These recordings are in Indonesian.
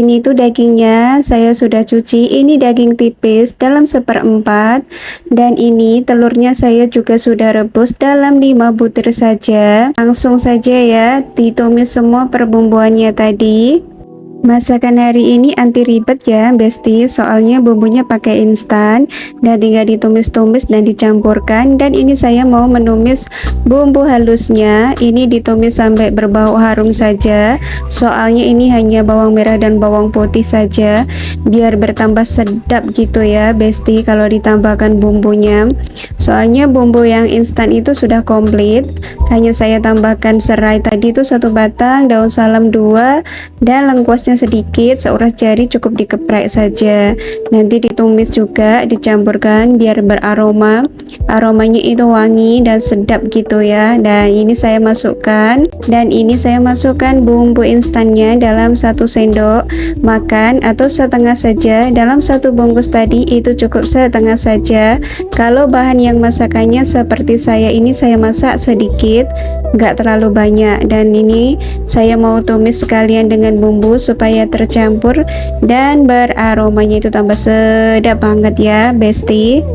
Ini tuh dagingnya saya sudah cuci, ini daging tipis dalam 1/4 dan ini telurnya saya juga sudah rebus dalam 5 butir saja. Langsung saja ya ditumis semua perbumbuannya tadi. Masakan hari ini anti ribet ya Besti, soalnya bumbunya pakai instan dan tinggal ditumis-tumis dan dicampurkan. Dan ini saya mau menumis bumbu halusnya, ini ditumis sampai berbau harum saja, soalnya ini hanya bawang merah dan bawang putih saja, biar bertambah sedap gitu ya Besti kalau ditambahkan bumbunya. Soalnya bumbu yang instan itu sudah komplit, hanya saya tambahkan serai tadi itu 1 batang, daun salam 2, dan lengkuasnya sedikit, seuras jari cukup dikeprek saja. Nanti ditumis juga, dicampurkan biar beraroma. Aromanya itu wangi dan sedap gitu ya. Dan ini saya masukkan bumbu instannya dalam 1 sendok makan atau setengah saja. Dalam 1 bungkus tadi itu cukup setengah saja. Kalau bahan yang masakannya seperti saya ini, saya masak sedikit, nggak terlalu banyak. Dan ini saya mau tumis sekalian dengan bumbu supaya tercampur dan beraromanya itu tambah sedap banget ya Besti.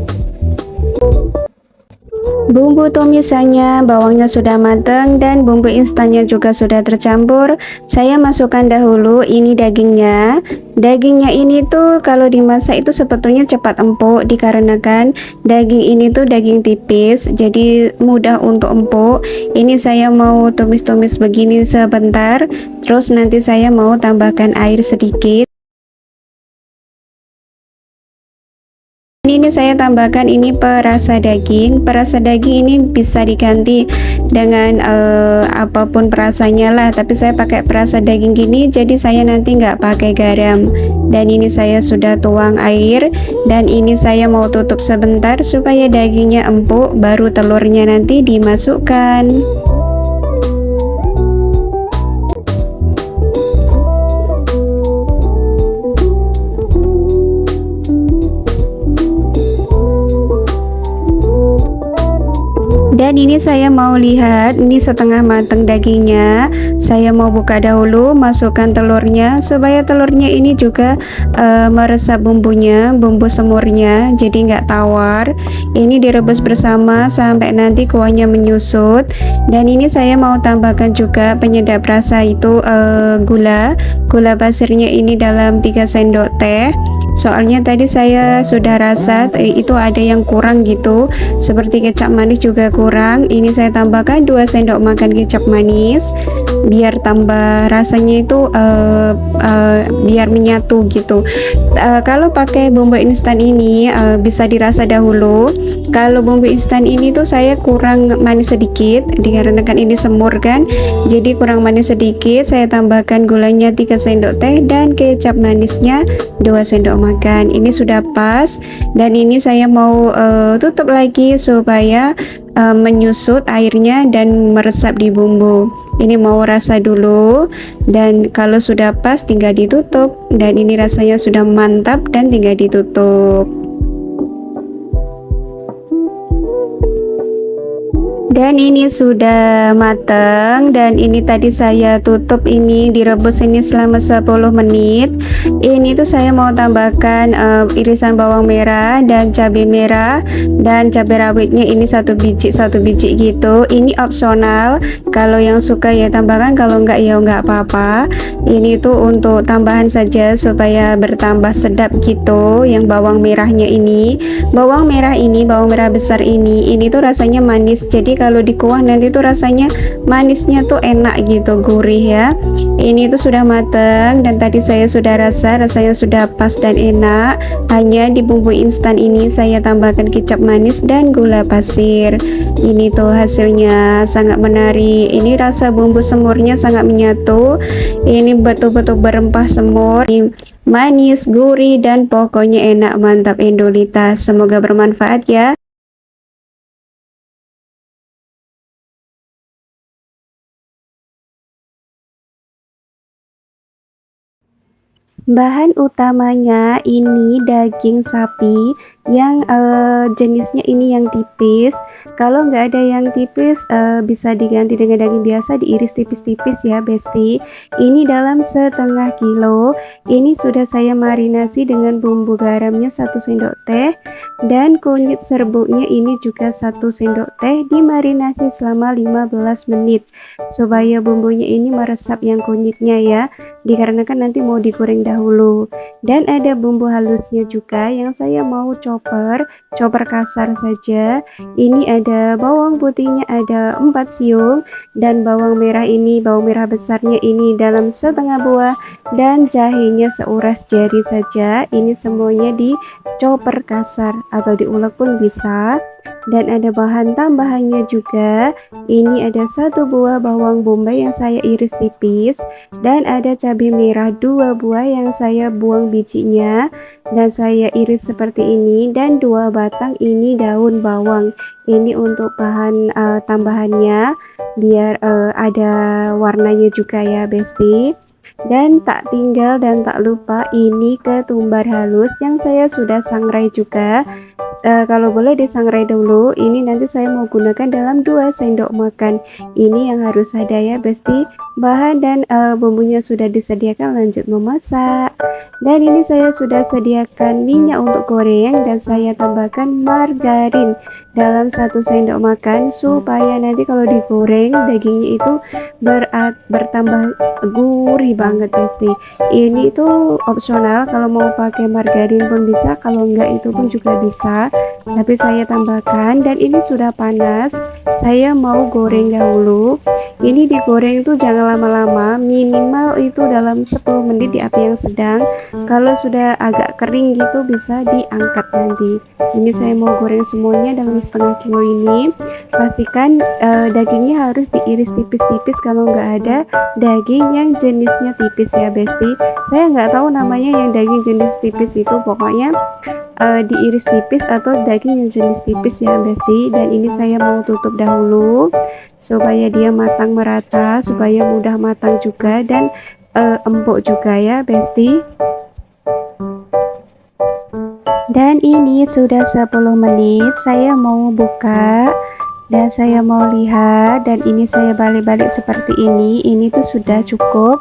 Bumbu tumisannya, bawangnya sudah matang dan bumbu instannya juga sudah tercampur. Saya masukkan dahulu ini dagingnya. Dagingnya ini tuh kalau dimasak itu sebetulnya cepat empuk, dikarenakan daging ini tuh daging tipis, jadi mudah untuk empuk. Ini saya mau tumis-tumis begini sebentar, terus nanti saya mau tambahkan air sedikit. Ini saya tambahkan ini perasa daging. Perasa daging ini bisa diganti dengan apapun perasanya lah, tapi saya pakai perasa daging gini, jadi saya nanti nggak pakai garam. Dan ini saya sudah tuang air, dan ini saya mau tutup sebentar supaya dagingnya empuk, baru telurnya nanti dimasukkan. Dan ini saya mau lihat, ini setengah matang dagingnya. Saya mau buka dahulu, masukkan telurnya supaya telurnya ini juga meresap bumbunya, bumbu semurnya, jadi nggak tawar. Ini direbus bersama sampai nanti kuahnya menyusut. Dan ini saya mau tambahkan juga penyedap rasa itu gula pasirnya ini dalam 3 sendok teh. Soalnya tadi saya sudah rasa itu ada yang kurang gitu, seperti kecap manis juga kurang. Ini saya tambahkan 2 sendok makan kecap manis biar tambah rasanya itu biar menyatu gitu. Kalau pakai bumbu instan ini bisa dirasa dahulu. Kalau bumbu instan ini tuh saya kurang manis sedikit, dikarenakan ini semur kan, jadi kurang manis sedikit. Saya tambahkan gulanya 3 sendok teh dan kecap manisnya 2 sendok makan. Ini sudah pas, dan ini saya mau tutup lagi supaya menyusut airnya dan meresap di bumbu. Ini mau rasa dulu, dan kalau sudah pas tinggal ditutup. Dan ini rasanya sudah mantap dan tinggal ditutup. Dan ini sudah matang, dan ini tadi saya tutup, ini direbus ini selama 10 menit. Ini tuh saya mau tambahkan irisan bawang merah dan cabai merah, dan cabai rawitnya ini satu biji gitu. Ini opsional, kalau yang suka ya tambahkan, kalau enggak ya enggak apa-apa. Ini tuh untuk tambahan saja supaya bertambah sedap gitu. Yang bawang merahnya ini, bawang merah besar ini tuh rasanya manis, jadi kalau dikuah nanti tuh rasanya manisnya tuh enak gitu, gurih ya. Ini tuh sudah matang, dan tadi saya sudah rasanya sudah pas dan enak. Hanya di bumbu instan ini saya tambahkan kecap manis dan gula pasir. Ini tuh hasilnya sangat menarik. Ini rasa bumbu semurnya sangat menyatu. Ini betul-betul berempah semur, manis, gurih, dan pokoknya enak, mantap Endolita. Semoga bermanfaat ya. Bahan utamanya ini daging sapi, yang jenisnya ini yang tipis. Kalau nggak ada yang tipis bisa diganti dengan daging biasa, diiris tipis-tipis ya Besti. Ini dalam setengah kilo. Ini sudah saya marinasi dengan bumbu garamnya 1 sendok teh, dan kunyit serbuknya ini juga 1 sendok teh, dimarinasi selama 15 menit supaya bumbunya ini meresap yang kunyitnya ya, dikarenakan nanti mau digoreng dahulu. Dan ada bumbu halusnya juga yang saya mau chopper kasar saja. Ini ada bawang putihnya ada 4 siung, dan bawang merah ini, bawang merah besarnya ini dalam setengah buah, dan jahenya seuras jari saja. Ini semuanya di chopper kasar atau diulek pun bisa. Dan ada bahan tambahannya juga. Ini ada 1 buah bawang bombay yang saya iris tipis, dan ada cabai merah 2 buah yang saya buang bijinya dan saya iris seperti ini, dan 2 batang ini daun bawang. Ini untuk bahan tambahannya biar ada warnanya juga ya Besti. Dan tak tinggal dan tak lupa ini ketumbar halus yang saya sudah sangrai juga. Kalau boleh disangrai dulu, ini nanti saya mau gunakan dalam 2 sendok makan. Ini yang harus ada ya Besti. Bahan dan bumbunya sudah disediakan, lanjut memasak. Dan ini saya sudah sediakan minyak untuk goreng, dan saya tambahkan margarin dalam 1 sendok makan supaya nanti kalau digoreng dagingnya itu bertambah gurih banget Besti. Ini itu opsional, kalau mau pakai margarin pun bisa, kalau enggak itu pun juga bisa, tapi saya tambahkan. Dan ini sudah panas, saya mau goreng dahulu. Ini digoreng itu jangan lama-lama, minimal itu dalam 10 menit di api yang sedang. Kalau sudah agak kering gitu bisa diangkat nanti. Ini saya mau goreng semuanya dalam setengah kilo ini. Pastikan dagingnya harus diiris tipis-tipis kalau nggak ada daging yang jenisnya tipis ya Besti. Saya nggak tahu namanya yang daging jenis tipis itu, pokoknya diiris tipis atau daging yang jenis tipis ya Besti. Dan ini saya mau tutup dahulu supaya dia matang merata, supaya mudah matang juga dan empuk juga ya Besti. Dan ini sudah 10 menit saya mau buka dan saya mau lihat, dan ini saya balik-balik seperti ini tuh sudah cukup.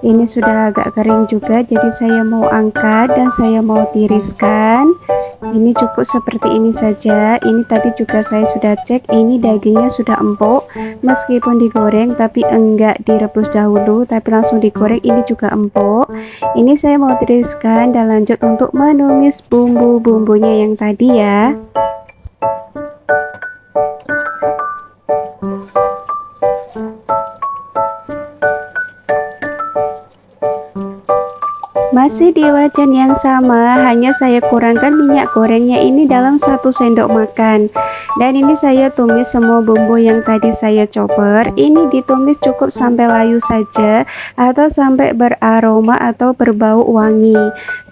Ini sudah agak kering juga, jadi saya mau angkat dan saya mau tiriskan. Ini cukup seperti ini saja. Ini tadi juga saya sudah cek, ini dagingnya sudah empuk meskipun digoreng, tapi enggak direbus dahulu tapi langsung digoreng, ini juga empuk. Ini saya mau tiriskan dan lanjut untuk menumis bumbu-bumbunya yang tadi ya. Masih di wajan yang sama, hanya saya kurangkan minyak gorengnya ini dalam 1 sendok makan. Dan ini saya tumis semua bumbu yang tadi saya chopper. Ini ditumis cukup sampai layu saja atau sampai beraroma atau berbau wangi.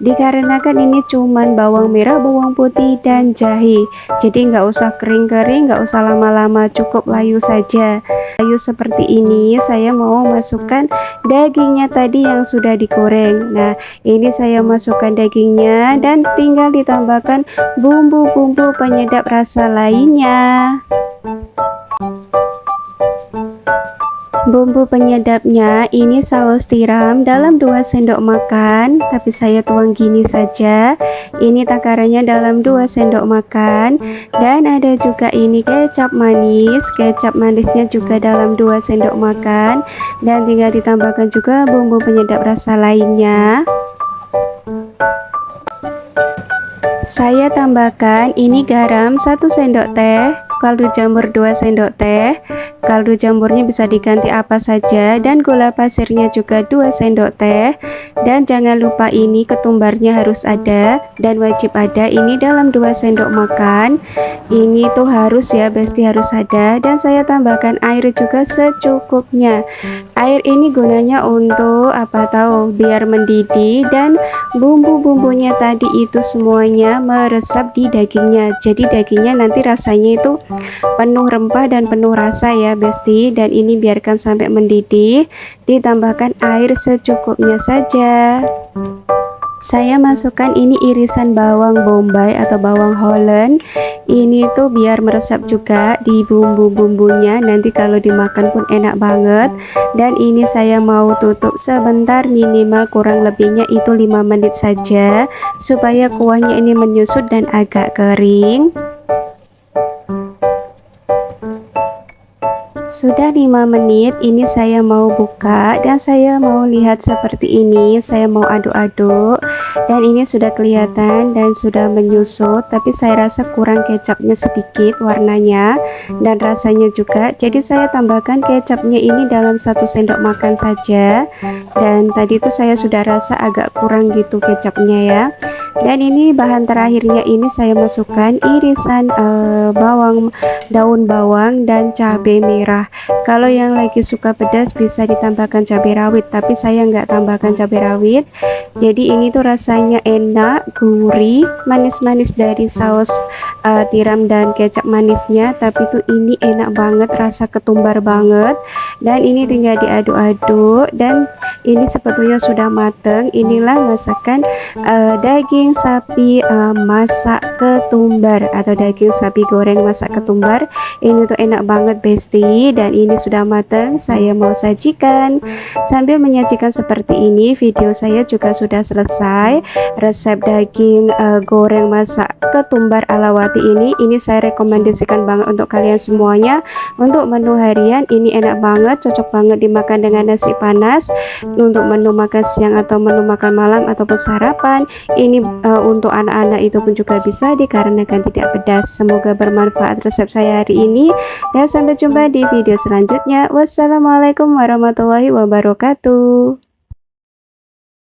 Dikarenakan ini cuman bawang merah, bawang putih dan jahe. Jadi nggak usah kering-kering, nggak usah lama-lama, cukup layu saja. Layu seperti ini saya mau masukkan dagingnya tadi yang sudah digoreng. Nah, ini saya masukkan dagingnya dan tinggal ditambahkan bumbu-bumbu penyedap rasa lainnya. Bumbu penyedapnya ini saus tiram dalam 2 sendok makan, tapi saya tuang gini saja. Ini takarannya dalam 2 sendok makan. Dan ada juga ini kecap manis. Kecap manisnya juga dalam 2 sendok makan. Dan tinggal ditambahkan juga bumbu penyedap rasa lainnya. Saya tambahkan ini garam 1 sendok teh, kaldu jamur 2 sendok teh. Kaldu jamurnya bisa diganti apa saja, dan gula pasirnya juga 2 sendok teh. Dan jangan lupa ini ketumbarnya harus ada dan wajib ada, ini dalam 2 sendok makan. Ini tuh harus ya Besti, harus ada. Dan saya tambahkan air juga secukupnya. Air ini gunanya untuk apa tahu, biar mendidih dan bumbu-bumbunya tadi itu semuanya meresap di dagingnya. Jadi dagingnya nanti rasanya itu penuh rempah dan penuh rasa ya Besti. Dan ini biarkan sampai mendidih, ditambahkan air secukupnya saja. Saya masukkan ini irisan bawang bombay atau bawang Holland. Ini tuh biar meresap juga di bumbu-bumbunya, nanti kalau dimakan pun enak banget. Dan ini saya mau tutup sebentar, minimal kurang lebihnya itu 5 menit saja, supaya kuahnya ini menyusut dan agak kering. Sudah 5 menit, ini saya mau buka dan saya mau lihat seperti ini. Saya mau aduk-aduk dan ini sudah kelihatan dan sudah menyusut, tapi saya rasa kurang kecapnya sedikit warnanya dan rasanya juga. Jadi saya tambahkan kecapnya ini dalam 1 sendok makan saja. Dan tadi itu saya sudah rasa agak kurang gitu kecapnya ya. Dan ini bahan terakhirnya ini saya masukkan irisan daun bawang dan cabai merah. Kalau yang lagi suka pedas bisa ditambahkan cabai rawit, tapi saya nggak tambahkan cabai rawit. Jadi ini tuh rasanya enak, gurih, manis-manis dari saus tiram dan kecap manisnya, tapi tuh ini enak banget, rasa ketumbar banget. Dan ini tinggal diaduk-aduk dan ini sebetulnya sudah mateng. Inilah masakan daging sapi masak ketumbar atau daging sapi goreng masak ketumbar. Ini tuh enak banget besti, dan ini sudah matang. Saya mau sajikan. Sambil menyajikan seperti ini, video saya juga sudah selesai. Resep daging goreng masak ketumbar ala Wati ini saya rekomendasikan banget untuk kalian semuanya. Untuk menu harian ini enak banget, cocok banget dimakan dengan nasi panas, untuk menu makan siang atau menu makan malam ataupun sarapan. Ini untuk anak-anak itu pun juga bisa dikarenakan tidak pedas. Semoga bermanfaat resep saya hari ini, dan sampai jumpa di video selanjutnya. Wassalamualaikum warahmatullahi wabarakatuh.